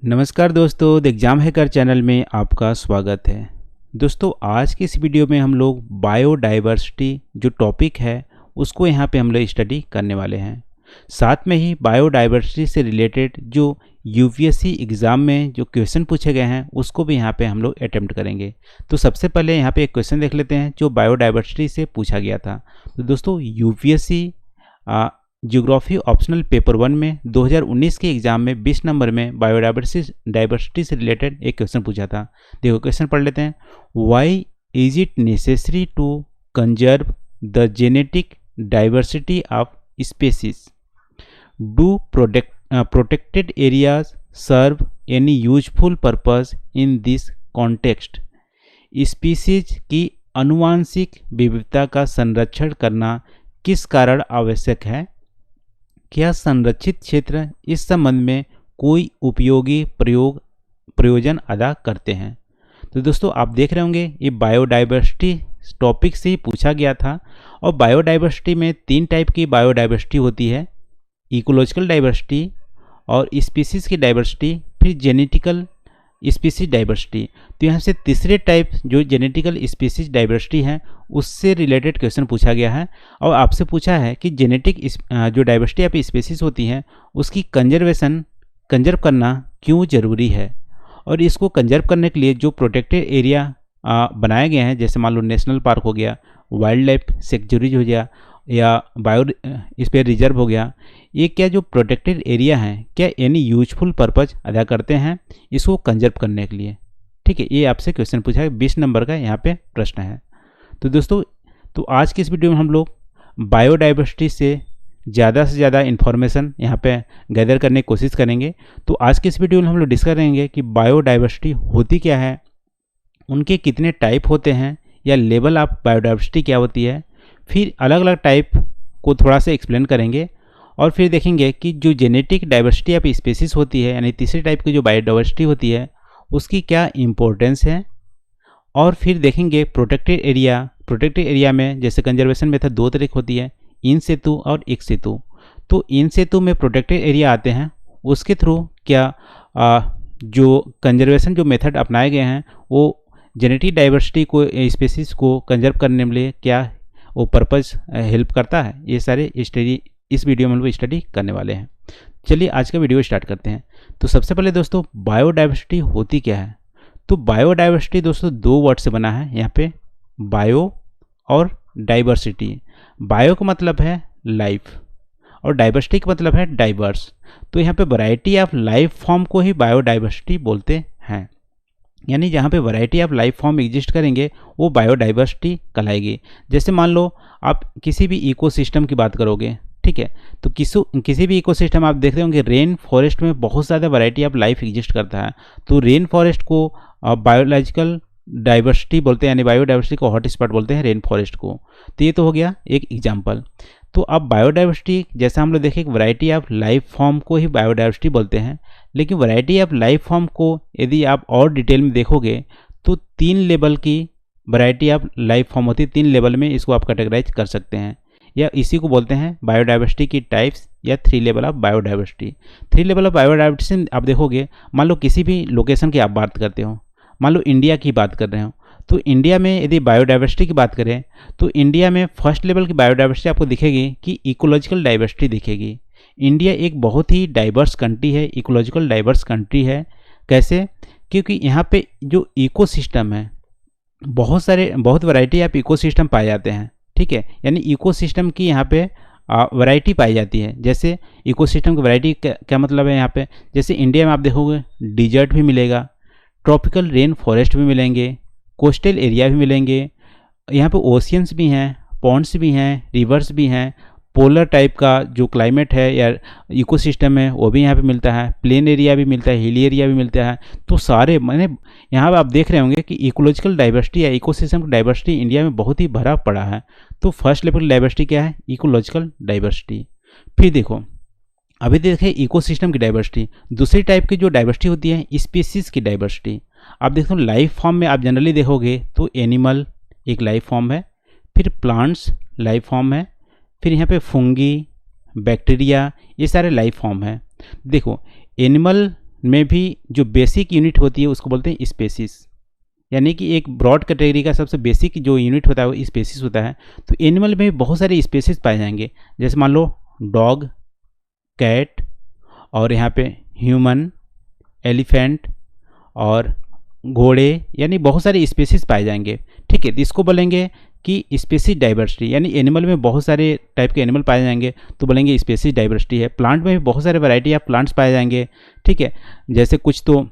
नमस्कार दोस्तों, the exam hacker channel में आपका स्वागत है। दोस्तों, आज की इस वीडियो में हम लोग बायोडाइवर्सिटी जो टॉपिक है उसको यहाँ पे हम लोग स्टडी करने वाले हैं। साथ में ही बायोडाइवर्सिटी से रिलेटेड जो यूपीएससी एग्ज़ाम में जो क्वेश्चन पूछे गए हैं उसको भी यहाँ पे हम लोग अटेम्प्ट करेंगे। तो सबसे पहले यहाँ पे एक क्वेश्चन देख लेते हैं जो बायोडाइवर्सिटी से पूछा गया था। तो दोस्तों, यूपीएससी ज्योग्राफी ऑप्शनल पेपर 1 में 2019 के एग्जाम में 20 नंबर में बायोडाइवर्सिटी से रिलेटेड एक क्वेश्चन पूछा था। देखो क्वेश्चन पढ़ लेते हैं। Why is it necessary to conserve the genetic diversity of species? Do protected areas serve any useful purpose in this context? Species की आनुवांशिक विविधता का संरक्षण करना किस कारण आवश्यक है? क्या संरक्षित क्षेत्र इस संबंध में कोई उपयोगी प्रयोजन अदा करते हैं? तो दोस्तों, आप देख रहे होंगे ये बायोडाइवर्सिटी टॉपिक से ही पूछा गया था। और बायोडाइवर्सिटी में 3 टाइप की बायोडाइवर्सिटी होती है, इकोलॉजिकल डाइवर्सिटी और स्पीसीज की डाइवर्सिटी, फिर जेनेटिकल स्पीसीज डाइवर्सिटी। तो यहाँ से तीसरे टाइप जो जेनेटिकल स्पीसीज डाइवर्सिटी है उससे रिलेटेड क्वेश्चन पूछा गया है। और आपसे पूछा है कि जेनेटिक जो डाइवर्सिटी ऑफ स्पीसीज होती है उसकी कंजर्व करना क्यों ज़रूरी है, और इसको कंजर्व करने के लिए जो प्रोटेक्टेड एरिया बनाए गए हैं, जैसे मान लो नेशनल पार्क हो गया, वाइल्ड लाइफ सेंचुरीज हो गया या बायोस्फीयर रिजर्व हो गया, ये क्या जो प्रोटेक्टेड एरिया हैं क्या एनी यूजफुल पर्पज अदा करते हैं इसको कंजर्व करने के लिए? ठीक है, ये आपसे क्वेश्चन पूछा है, 20 नंबर का यहाँ पे प्रश्न है। तो दोस्तों, तो आज की इस वीडियो में हम लोग बायोडाइवर्सिटी से ज़्यादा इन्फॉर्मेशन यहाँ पे गैदर करने की कोशिश करेंगे। तो आज की इस वीडियो में हम लोग डिस्कस करेंगे कि बायोडाइवर्सिटी होती क्या है, उनके कितने टाइप होते हैं या लेवल ऑफ बायोडाइवर्सिटी क्या होती है, फिर अलग अलग टाइप को थोड़ा सा एक्सप्लेन करेंगे, और फिर देखेंगे कि जो जेनेटिक डाइवर्सिटी ऑफ स्पीसीज होती है यानी तीसरी टाइप की जो बायोडाइवर्सिटी होती है उसकी क्या इम्पोर्टेंस है, और फिर देखेंगे प्रोटेक्टेड एरिया में जैसे कंजर्वेशन मेथड 2 तरह की होती है, इन सेतु और एक्स सेतु। तो इन सेतु में प्रोटेक्टेड एरिया आते हैं, उसके थ्रू क्या जो कंजर्वेशन जो मेथड अपनाए गए हैं वो जेनेटिक डाइवर्सिटी को स्पीसीज को कंजर्व करने में लिए क्या वो पर्पज़ हेल्प करता है, ये सारे स्टडी इस वीडियो में हम लोग स्टडी करने वाले हैं। चलिए आज का वीडियो स्टार्ट करते हैं। तो सबसे पहले दोस्तों, बायोडाइवर्सिटी होती क्या है? तो बायोडाइवर्सिटी दोस्तों 2 वर्ड से बना है यहाँ पे, बायो और डाइवर्सिटी। बायो का मतलब है लाइफ और डाइवर्सिटी का मतलब है डाइवर्स। तो यहाँ पे वैरायटी ऑफ लाइफ फॉर्म को ही बायोडाइवर्सिटी बोलते हैं, यानी जहाँ पे variety of life form exist करेंगे वो बायोडाइवर्सिटी कहलाएगी। जैसे मान लो आप किसी भी इकोसिस्टम की बात करोगे, ठीक है, तो किसी भी इकोसिस्टम आप देख रहे होंगे रेन फॉरेस्ट में बहुत ज़्यादा वैरायटी ऑफ लाइफ एग्जिस्ट करता है। तो रेन फॉरेस्ट को बायोलॉजिकल डाइवर्सिटी बोलते हैं, यानी बायोडाइवर्सिटी को हॉट स्पॉट बोलते हैं रेन फॉरेस्ट को। तो ये तो हो गया एक एग्जाम्पल। तो अब बायोडाइवर्सिटी जैसा हम लोग देखें, वैरायटी ऑफ लाइफ फॉर्म को ही बायोडाइवर्सिटी बोलते हैं। लेकिन वैरायटी ऑफ लाइफ फॉर्म को यदि आप और डिटेल में देखोगे तो 3 लेवल की वैरायटी ऑफ लाइफ फॉर्म होती है। 3 लेवल में इसको आप कैटेगराइज कर सकते हैं, या इसी को बोलते हैं बायोडाइवर्सिटी की टाइप्स या 3 level of biodiversity. 3 level of biodiversity आप देखोगे, मान लो किसी भी लोकेशन की आप बात करते हो, मान लो इंडिया की बात कर रहे हो, तो इंडिया में यदि बायोडाइवर्सिटी की बात करें तो इंडिया में फर्स्ट लेवल की बायोडाइवर्सिटी आपको दिखेगी कि इकोलॉजिकल डाइवर्सिटी दिखेगी। इंडिया एक बहुत ही डाइवर्स कंट्री है, इकोलॉजिकल डाइवर्स कंट्री है। कैसे? क्योंकि यहाँ पे जो इकोसिस्टम है बहुत वैरायटी ऑफ इकोसिस्टम पाए जाते हैं, ठीक है, यानी इकोसिस्टम की यहाँ पे वैरायटी पाई जाती है। जैसे इकोसिस्टम की वैरायटी क्या मतलब है यहाँ पे, जैसे इंडिया में आप देखोगे डिजर्ट भी मिलेगा, ट्रॉपिकल रेन फॉरेस्ट भी मिलेंगे, कोस्टल एरिया भी मिलेंगे, यहाँ पे ओशियंस भी हैं, पॉन्ड्स भी हैं, रिवर्स भी हैं, पोलर टाइप का जो क्लाइमेट है या इकोसिस्टम है वो भी यहाँ पे मिलता है, प्लेन एरिया भी मिलता है, हिली एरिया भी मिलता है। तो सारे मैंने यहाँ पे आप देख रहे होंगे कि इकोलॉजिकल डाइवर्सिटी या इकोसिस्टम की डाइवर्सिटी इंडिया में बहुत ही भरा पड़ा है। तो फर्स्ट लेवल डाइवर्सिटी क्या है? Ecological diversity. फिर देखो, अभी देखें इकोसिस्टम की डाइवर्सिटी। दूसरी टाइप की जो डाइवर्सिटी होती है स्पीसीज की डाइवर्सिटी। आप देखो लाइफ फॉर्म में आप जनरली देखोगे तो एनिमल एक लाइफ फॉर्म है, फिर प्लांट्स लाइफ फॉर्म है, फिर यहाँ पे फंगी, बैक्टीरिया, ये सारे लाइफ फॉर्म है। देखो एनिमल में भी जो बेसिक यूनिट होती है उसको बोलते हैं स्पेसीज। यानी कि एक ब्रॉड कैटेगरी का सबसे बेसिक जो यूनिट होता है वो स्पेसीज होता है। तो एनिमल में बहुत सारे स्पेसीज पाए जाएंगे, जैसे मान लो डॉग, कैट, और यहाँ पे ह्यूमन, एलिफेंट और घोड़े, यानी बहुत सारे स्पेसीज पाए जाएंगे। ठीक है, तो इसको बोलेंगे कि स्पेसीज डाइवर्सिटी, यानी एनिमल में बहुत सारे टाइप के एनिमल पाए जाएंगे तो बोलेंगे स्पेसीज डाइवर्सिटी है। प्लांट में भी बहुत सारे वैरायटी ऑफ प्लांट्स पाए जाएंगे। ठीक है, जैसे कुछ तो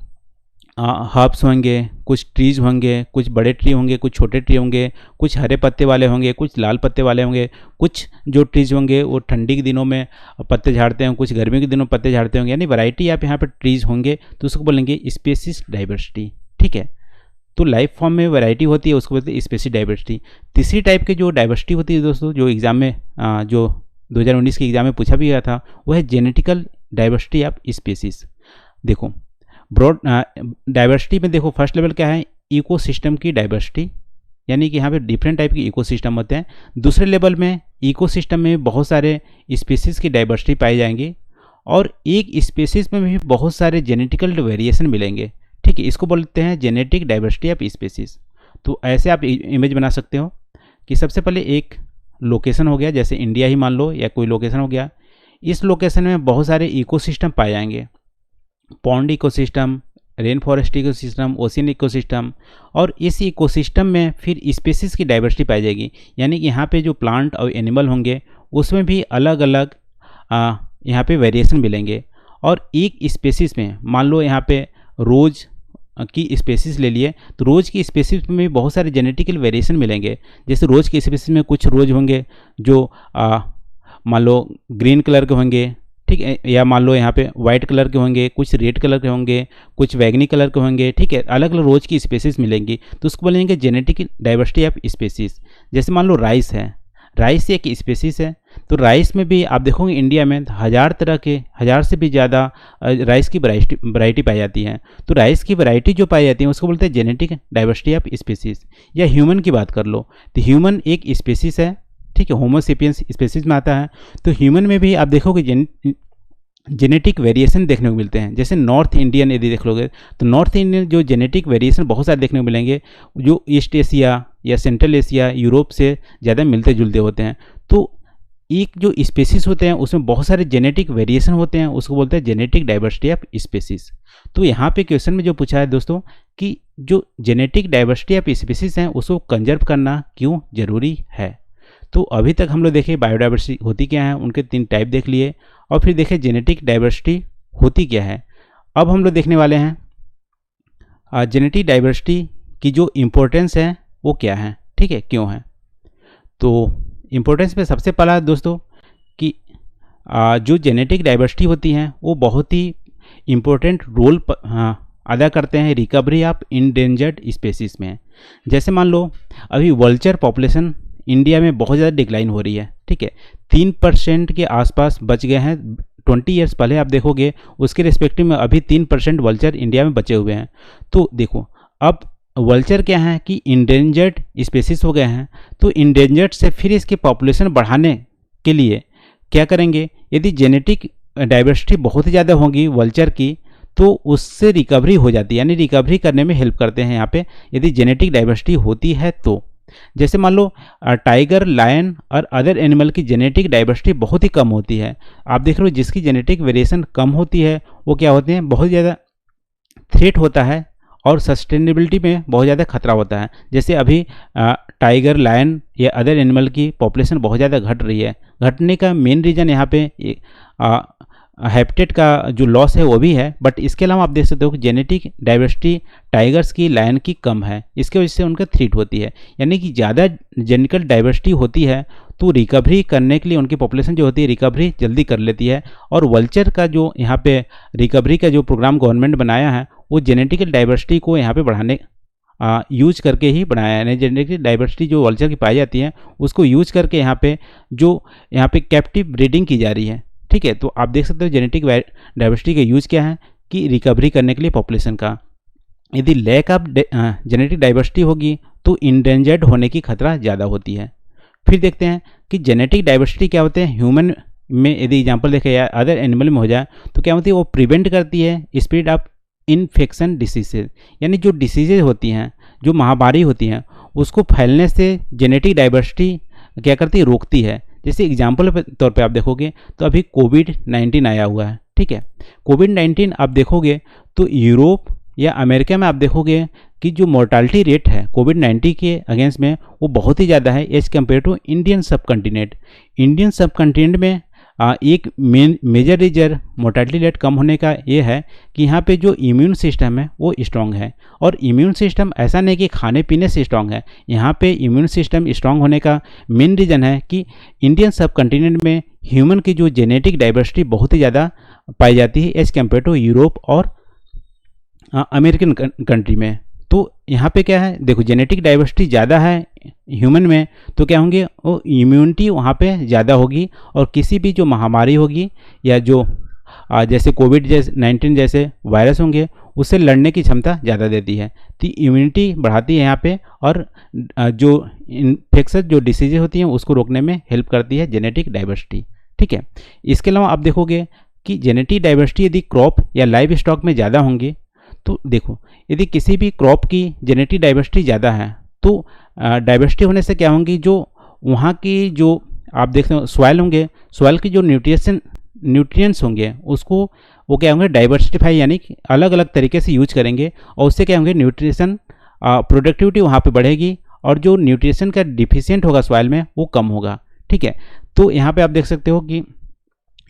हर्ब्स होंगे, कुछ ट्रीज होंगे, कुछ बड़े ट्री होंगे, कुछ छोटे ट्री होंगे, कुछ हरे पत्ते वाले होंगे, कुछ लाल पत्ते वाले होंगे, कुछ जो ट्रीज होंगे वो ठंडी के दिनों में पत्ते झाड़ते हैं, कुछ गर्मी के दिनों में पत्ते झाड़ते होंगे, यानी वैरायटी आप यहाँ पर ट्रीज होंगे तो उसको बोलेंगे स्पेसीज डाइवर्सिटी। ठीक है, तो लाइफ फॉर्म में वैरायटी होती है उसको बोलते हैं स्पेसीज डाइवर्सिटी। तीसरी टाइप की जो डाइवर्सिटी होती है दोस्तों, जो एग्जाम में जो 2019 के एग्जाम में पूछा भी गया था, वो है जेनेटिकल डाइवर्सिटी ऑफ स्पेसीज। देखो ब्रॉड डाइवर्सिटी में देखो फर्स्ट लेवल क्या है, इकोसिस्टम की डाइवर्सिटी, यानी कि यहाँ पे डिफरेंट टाइप के इकोसिस्टम होते हैं। दूसरे लेवल में इकोसिस्टम में बहुत सारे स्पीसीज की डाइवर्सिटी पाई जाएंगी और एक स्पीसीज में भी बहुत सारे जेनेटिकल वेरिएशन मिलेंगे। ठीक है, इसको बोलते हैं जेनेटिक डाइवर्सिटी ऑफ स्पीसीज। तो ऐसे आप इमेज बना सकते हो कि सबसे पहले एक लोकेशन हो गया, जैसे इंडिया ही मान लो या कोई लोकेशन हो गया। इस लोकेशन में बहुत सारे इकोसिस्टम पाए जाएंगे, pond ecosystem, rain forest ecosystem, ocean ecosystem, और इस इकोसिस्टम में फिर स्पीसीज की डाइवर्सिटी पाई जाएगी। यानी कि यहाँ पे जो प्लांट और एनिमल होंगे उसमें भी अलग अलग यहाँ पे वेरिएशन मिलेंगे। और एक स्पीसीज में मान लो यहाँ पे रोज़ की स्पेसीज ले लिए, तो रोज़ की स्पेसीज में भी बहुत सारे जेनेटिकल वेरिएशन मिलेंगे। जैसे रोज़ की स्पेसीज में कुछ रोज़ होंगे जो मान लो ग्रीन कलर के होंगे, ठीक है, या मान लो यहाँ पे वाइट कलर के होंगे, कुछ रेड कलर के होंगे, कुछ वैगनी कलर के होंगे। ठीक है, अलग अलग रोज़ की स्पेसीज मिलेंगी तो उसको बोलेंगे जेनेटिक डाइवर्सिटी ऑफ स्पेसीज। जैसे मान लो राइस है, राइस एक स्पेसीज है, तो राइस में भी आप देखोगे इंडिया में 1000 तरह के, 1000 से भी ज़्यादा राइस की वैरायटी पाई जाती है। तो राइस की वैरायटी जो पाई जाती है उसको बोलते हैं जेनेटिक डाइवर्सिटी ऑफ स्पेसीज। या ह्यूमन की बात कर लो तो ह्यूमन एक स्पेसीज है, ठीक है, होमो सेपियंस स्पेसीज में आता है। तो ह्यूमन में भी आप देखोगे जेनेटिक वेरिएशन देखने को मिलते हैं। जैसे नॉर्थ इंडियन यदि देख लोगे तो नॉर्थ इंडियन जो जेनेटिक वेरिएशन बहुत सारे देखने को मिलेंगे, जो ईस्ट एशिया या सेंट्रल एशिया, यूरोप से ज़्यादा मिलते जुलते होते हैं। तो एक जो स्पेसीज होते हैं उसमें बहुत सारे जेनेटिक वेरिएशन होते हैं, उसको बोलते हैं जेनेटिक डाइवर्सिटी ऑफ स्पेसीज। तो यहाँ पे क्वेश्चन में जो पूछा है दोस्तों कि जो जेनेटिक डाइवर्सिटी ऑफ स्पेसीज हैं उसको कंजर्व करना क्यों जरूरी है। तो अभी तक हम लोग देखे बायोडाइवर्सिटी होती क्या है, उनके 3 टाइप देख लिए, और फिर देखें जेनेटिक डाइवर्सिटी होती क्या है। अब हम लोग देखने वाले हैं जेनेटिक डाइवर्सिटी की जो इम्पोर्टेंस है वो क्या है, ठीक है, क्यों है। तो इम्पोर्टेंस में सबसे पहला दोस्तों कि जो जेनेटिक डाइवर्सिटी होती हैं वो बहुत ही इम्पोर्टेंट रोल अदा करते हैं रिकवरी ऑफ इंडेंजर्ड स्पेसीज में। जैसे मान लो अभी वल्चर पॉपुलेशन इंडिया में बहुत ज़्यादा डिक्लाइन हो रही है, ठीक है, 3% के आसपास बच गए हैं। 20 ईयर्स पहले आप देखोगे उसके रिस्पेक्टिव में अभी 3% वल्चर इंडिया में बचे हुए हैं। तो देखो अब वल्चर क्या है कि इंडेंजर्ड स्पेसीज हो गए हैं, तो इंडेंजर्ड से फिर इसकी पॉपुलेशन बढ़ाने के लिए क्या करेंगे, यदि जेनेटिक डाइवर्सिटी बहुत ही ज़्यादा होगी वल्चर की तो उससे रिकवरी हो जाती है, यानी रिकवरी करने में हेल्प करते हैं यहाँ पे यदि जेनेटिक डाइवर्सिटी होती है तो। जैसे मान लो टाइगर, लायन और अदर एनिमल की जेनेटिक डाइवर्सिटी बहुत ही कम होती है। आप देख रहे हो जिसकी जेनेटिक वेरिएशन कम होती है वो क्या होते हैं, बहुत ज़्यादा थ्रेट होता है और सस्टेनेबिलिटी में बहुत ज़्यादा खतरा होता है। जैसे अभी टाइगर, लायन या अदर एनिमल की पॉपुलेशन बहुत ज़्यादा घट रही है। घटने का मेन रीज़न यहाँ पे हैबिटेट का जो लॉस है वो भी है, बट इसके अलावा आप देख सकते हो कि जेनेटिक डाइवर्सिटी टाइगर्स की, लायन की कम है, इसके वजह से उनका थ्रेट होती है। यानी कि ज़्यादा जेनेटिकल डाइवर्सिटी होती है तो रिकवरी करने के लिए उनकी पॉपुलेशन जो होती है रिकवरी जल्दी कर लेती है। और वल्चर का जो यहाँ पे रिकवरी का जो प्रोग्राम गवर्नमेंट बनाया है वो जेनेटिकल डाइवर्सिटी को यहाँ पे बढ़ाने यूज करके ही बनाया है। जेनेटिक डाइवर्सिटी जो वल्चर की पाई जाती है उसको यूज करके यहाँ पे कैप्टिव ब्रीडिंग की जा रही है, ठीक है। तो आप देख सकते हो जेनेटिक डाइवर्सिटी का यूज क्या है कि रिकवरी करने के लिए पॉपुलेशन का। यदि लैक ऑफ जेनेटिक डाइवर्सिटी होगी तो इंडेंजर्ड होने की खतरा ज़्यादा होती है। फिर देखते हैं कि जेनेटिक डाइवर्सिटी क्या होते हैं ह्यूमन में यदि एग्जांपल देखें या अदर एनिमल में हो जाए तो क्या होती है, वो प्रिवेंट करती है स्प्रेड ऑफ इन्फेक्शन डिसीजेज, यानी जो डिसीजेज होती हैं, जो महामारी होती हैं, उसको फैलने से जेनेटिक डाइवर्सिटी क्या करती है, रोकती है। जैसे एग्जाम्पल के तौर पे आप देखोगे तो अभी कोविड-19 आया हुआ है, ठीक है। कोविड-19 आप देखोगे तो यूरोप या अमेरिका में आप देखोगे कि जो मोर्टालिटी रेट है कोविड-19 के अगेंस्ट में वो बहुत ही ज़्यादा है एज कम्पेयर टू इंडियन सब कॉन्टिनेंट। इंडियन सब कॉन्टिनेंट में एक मेजर रीजन मोर्टालिटी रेट कम होने का ये है कि यहाँ पे जो इम्यून सिस्टम है वो स्ट्रांग है। और इम्यून सिस्टम ऐसा नहीं कि खाने पीने से स्ट्रांग है, यहाँ पे इम्यून सिस्टम स्ट्रांग होने का मेन रीज़न है कि इंडियन सब कॉन्टिनेंट में ह्यूमन की जो जेनेटिक डाइवर्सिटी बहुत ही ज़्यादा पाई जाती है एज कम्पेयर टू यूरोप और अमेरिकन कंट्री में। तो यहाँ पे क्या है, देखो जेनेटिक डाइवर्सिटी ज़्यादा है ह्यूमन में तो क्या होंगे, वो इम्यूनिटी वहाँ पे ज़्यादा होगी और किसी भी जो महामारी होगी या जो जैसे कोविड-19 जैसे वायरस होंगे उससे लड़ने की क्षमता ज़्यादा देती है। तो इम्यूनिटी बढ़ाती है यहाँ पे और जो इन्फेक्शन जो डिसीजेज होती हैं उसको रोकने में हेल्प करती है जेनेटिक डाइवर्सिटी, ठीक है। इसके अलावा आप देखोगे कि जेनेटिक डाइवर्सिटी यदि क्रॉप या लाइव स्टॉक में ज़्यादा होंगी तो देखो यदि किसी भी क्रॉप की जेनेटिक डाइवर्सिटी ज़्यादा है तो डाइवर्सिटी होने से क्या होंगी, जो वहाँ की जो आप देखते हो सॉइल होंगे, सॉइल की जो न्यूट्रिएंट्स होंगे उसको वो क्या होंगे डाइवर्सिफाई यानी कि अलग अलग तरीके से यूज करेंगे और उससे क्या होंगे न्यूट्रिशन प्रोडक्टिविटी वहाँ पे बढ़ेगी और जो न्यूट्रिशन का डिफिशिएंट होगा सॉइल में वो कम होगा, ठीक है। तो यहाँ पे आप देख सकते हो कि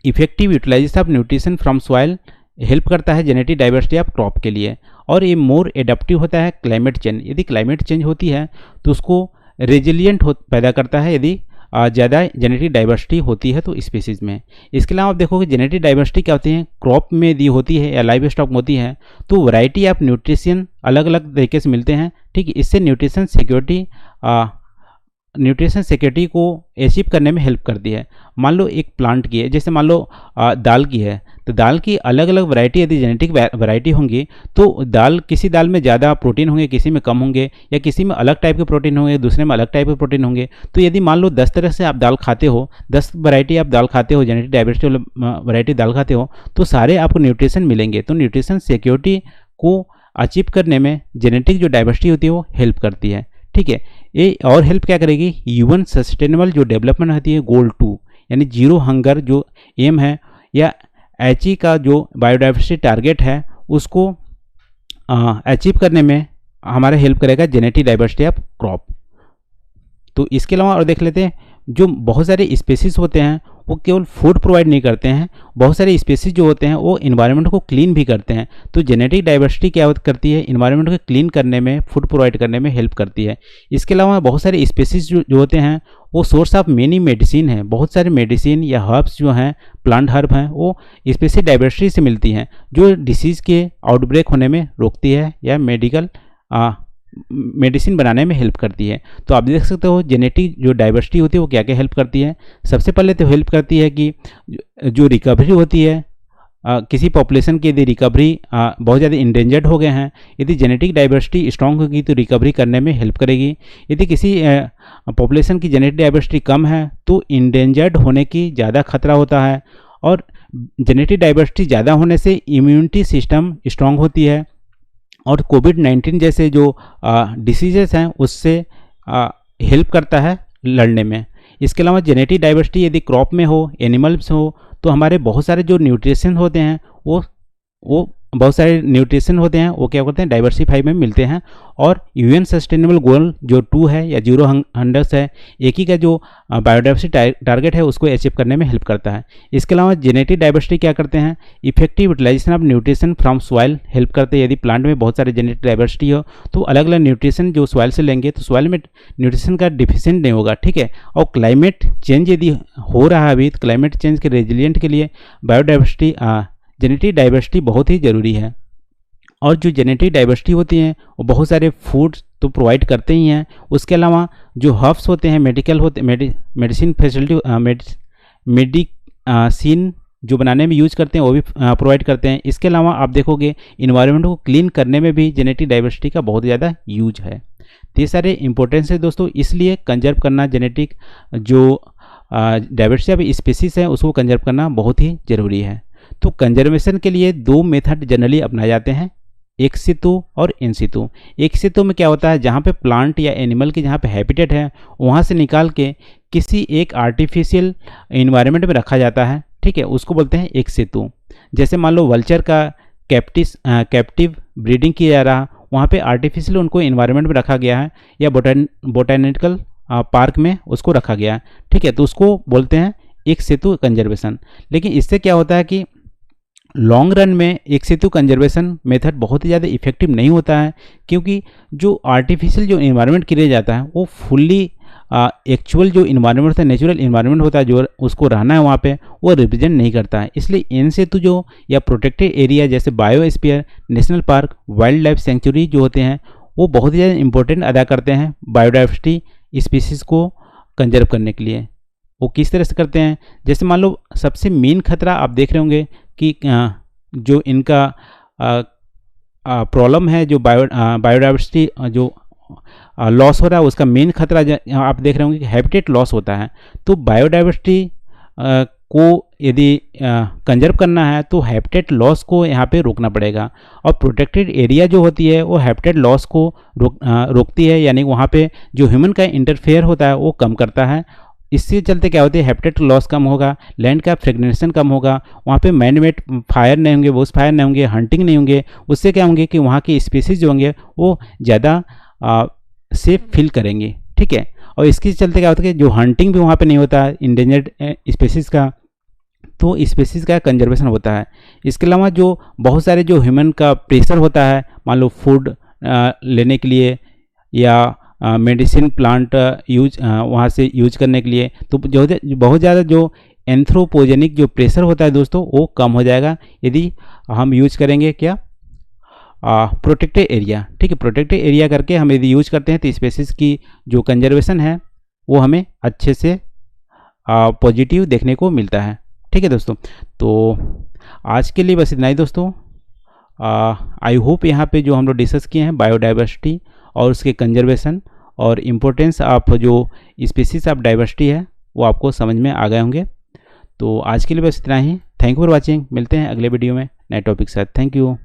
effective utilisation of nutrition from soil help करता है जेनेटिक डाइवर्सिटी ऑफ क्रॉप के लिए। और ये मोर एडेप्टिव होता है क्लाइमेट चेंज, यदि क्लाइमेट चेंज होती है तो उसको रेजिलियंट पैदा करता है यदि ज़्यादा जेनेटिक डाइवर्सिटी होती है तो स्पीसीज़ में। इसके अलावा आप देखोगे जेनेटिक डाइवर्सिटी क्या होती है, क्रॉप में यदि होती है या लाइव स्टॉक में होती है तो वैरायटी ऑफ न्यूट्रिशन अलग अलग तरीके से मिलते हैं, ठीक है। इससे न्यूट्रिशन सिक्योरिटी को अचीव करने में हेल्प करती है। मान लो एक प्लांट की है, जैसे मान लो दाल की है तो दाल की अलग अलग वैरायटी यदि जेनेटिक वैरायटी होंगी तो किसी दाल में ज़्यादा प्रोटीन होंगे, किसी में कम होंगे, या किसी में अलग टाइप के प्रोटीन होंगे, दूसरे में अलग टाइप के प्रोटीन होंगे। तो यदि मान लो 10 तरह से आप दाल खाते हो, 10 वैरायटी आप दाल खाते हो, जेनेटिक डाइवर्सिटी वैरायटी दाल खाते हो तो सारे आपको न्यूट्रिशन मिलेंगे। तो न्यूट्रिशन सिक्योरिटी को अचीव करने में जेनेटिक जो डाइवर्सिटी होती है वो हेल्प करती है, ठीक है। ये और हेल्प क्या करेगी, ह्यूमन सस्टेनेबल जो डेवलपमेंट होती है गोल 2 यानी जीरो हंगर जो एम है या एचई का जो बायोडाइवर्सिटी टारगेट है उसको अचीव करने में हमारा हेल्प करेगा जेनेटिक डाइवर्सिटी ऑफ क्रॉप। तो इसके अलावा और देख लेते हैं, जो बहुत सारे स्पेसीज होते हैं वो केवल फूड प्रोवाइड नहीं करते हैं, बहुत सारे स्पेसीज जो होते हैं वो इन्वायरमेंट को क्लीन भी करते हैं। तो जेनेटिक डाइवर्सिटी क्या करती है, इन्वायरमेंट को क्लीन करने में, फूड प्रोवाइड करने में हेल्प करती है। इसके अलावा बहुत सारे स्पेसीज जो होते हैं वो सोर्स ऑफ मेनी मेडिसिन है, बहुत सारे मेडिसिन या हर्ब्स जो हैं, प्लांट हर्ब हैं, वो स्पेसीज डाइवर्सिटी से मिलती हैं जो डिसीज़ के आउटब्रेक होने में रोकती है या मेडिसिन बनाने में हेल्प करती है। तो आप देख सकते हो जेनेटिक जो डाइवर्सिटी होती है वो क्या क्या हेल्प करती है। सबसे पहले तो हेल्प करती है कि जो रिकवरी होती है, किसी पॉपुलेशन की यदि रिकवरी बहुत ज़्यादा इंडेंजर्ड हो गए हैं, यदि जेनेटिक डाइवर्सिटी स्ट्रांग होगी तो रिकवरी करने में हेल्प करेगी। यदि किसी पॉपुलेशन की जेनेटिक डाइवर्सिटी कम है तो इंडेंजर्ड होने की ज़्यादा खतरा होता है। और जेनेटिक डाइवर्सिटी ज़्यादा होने से इम्यूनिटी सिस्टम स्ट्रांग होती है और कोविड-19 जैसे जो डिसीजेस हैं उससे हेल्प करता है लड़ने में। इसके अलावा जेनेटिक डाइवर्सिटी यदि क्रॉप में हो, एनिमल्स हो, तो हमारे बहुत सारे जो न्यूट्रिशन होते हैं वो बहुत सारे न्यूट्रिशन होते हैं वो क्या करते हैं डाइवर्सिफाई में मिलते हैं। और यूएन सस्टेनेबल गोल जो 2 है या जीरो हंगर्स है, एक ही का जो बायोडाइवर्सिटी टारगेट है उसको अचीव करने में हेल्प करता है। इसके अलावा जेनेटिक डाइवर्सिटी क्या करते हैं, effective utilisation of nutrition from soil help करते हैं। यदि प्लांट में बहुत सारे जेनेटिक डाइवर्सिटी हो तो अलग अलग न्यूट्रिशन जो सॉइल से लेंगे तो सॉइल में न्यूट्रिशन का डिफिशिएंट नहीं होगा, ठीक है। और क्लाइमेट चेंज यदि हो रहा है अभी तो क्लाइमेट चेंज के रेजिलिएंट के लिए बायोडाइवर्सिटी जेनेटिक डाइवर्सिटी बहुत ही ज़रूरी है। और जो जेनेटिक डाइवर्सिटी होती हैं वो बहुत सारे फूड्स तो प्रोवाइड करते ही हैं, उसके अलावा जो हर्ब्स होते हैं मेडिसिन फैसिलिटी मेडिसिन जो बनाने में यूज करते हैं वो भी प्रोवाइड करते हैं। इसके अलावा आप देखोगे इन्वायरमेंट को क्लीन करने में भी जेनेटिक डाइवर्सिटी का बहुत ज़्यादा यूज है। तो ये सारे इंपॉर्टेंस है दोस्तों, इसलिए कंजर्व करना जेनेटिक जो डाइवर्सिटी ऑफ स्पीसीज है उसको कंजर्व करना बहुत ही ज़रूरी है। तो कंजर्वेशन के लिए दो मेथड जनरली अपनाए जाते हैं, एक सितु और इन सितु। एक सितु में क्या होता है, जहाँ पे प्लांट या एनिमल की जहाँ पे हैबिटेट है वहाँ से निकाल के किसी एक आर्टिफिशियल इन्वायरमेंट में रखा जाता है, ठीक है, उसको बोलते हैं एक सितु। जैसे मान लो वल्चर का कैप्टिव ब्रीडिंग किया जा रहा, वहाँ पे आर्टिफिशियल उनको इन्वायरमेंट में रखा गया है या बोटानिकल पार्क में उसको रखा गया है, ठीक है, तो उसको बोलते हैं एक सितु कंजर्वेशन। लेकिन इससे क्या होता है कि लॉन्ग रन में एक सितु कंजर्वेशन मेथड बहुत ही ज़्यादा इफेक्टिव नहीं होता है, क्योंकि जो आर्टिफिशियल जो इन्वायरमेंट क्रिएट जाता है वो फुल्ली एक्चुअल जो इन्वायरमेंट होता है, नेचुरल इन्वायरमेंट होता है जो उसको रहना है वहाँ पे, वो रिप्रेजेंट नहीं करता है। इसलिए इन सितु जो या प्रोटेक्टेड एरिया जैसे biosphere, national park, wild life sanctuary जो होते हैं वो बहुत ही ज़्यादा इंपॉर्टेंट अदा करते हैं बायोडाइवर्सिटी स्पीसीज़ को कंजर्व करने के लिए। वो किस तरह से करते हैं, जैसे मान लो सबसे मेन खतरा आप देख रहे होंगे कि जो इनका प्रॉब्लम है, जो बायोडाइवर्सिटी जो लॉस हो रहा है, उसका मेन खतरा आप देख रहे होंगे कि हैबिटेट लॉस होता है। तो बायोडाइवर्सिटी को यदि कंजर्व करना है तो हैबिटेट लॉस को यहाँ पे रोकना पड़ेगा, और प्रोटेक्टेड एरिया जो होती है वो हैबिटेट लॉस को रोकती है, यानी वहाँ पे जो ह्यूमन का इंटरफेयर होता है वो कम करता है। इससे चलते क्या होती है, हैबिटेट लॉस कम होगा, लैंड का फ्रेगनेशन कम होगा, वहाँ पे मैन मेड फायर नहीं होंगे, बुश फायर नहीं होंगे, हंटिंग नहीं होंगे। उससे क्या होंगे कि वहाँ की स्पीसीज जो होंगे वो ज़्यादा सेफ फील करेंगे, ठीक है। और इसके चलते क्या होता है कि जो हंटिंग भी वहाँ पे नहीं होता है इंडेंजर्ड स्पीसीज़ का, तो स्पीसीज़ का कंजर्वेशन होता है। इसके अलावा जो बहुत सारे जो ह्यूमन का प्रेशर होता है, मान लो फूड लेने के लिए या मेडिसिन प्लांट वहाँ से यूज करने के लिए, तो जो बहुत ज़्यादा जो एंथ्रोपोजेनिक जो प्रेशर होता है दोस्तों वो कम हो जाएगा यदि हम यूज करेंगे क्या, प्रोटेक्टेड एरिया, ठीक है। प्रोटेक्टेड एरिया करके हम यदि यूज करते हैं तो स्पीसीज की जो कंजर्वेशन है वो हमें अच्छे से पॉजिटिव देखने को मिलता है, ठीक है दोस्तों। तो आज के लिए बस इतना ही दोस्तों। आई होप यहाँ पे जो हम लोग डिस्कस किए हैं बायोडाइवर्सिटी और उसके कंजर्वेशन और इम्पोर्टेंस ऑफ जो स्पीसीज ऑफ डाइवर्सिटी है वो आपको समझ में आ गए होंगे। तो आज के लिए बस इतना ही। Thank you for watching. मिलते हैं अगले वीडियो में नए टॉपिक के साथ। Thank you.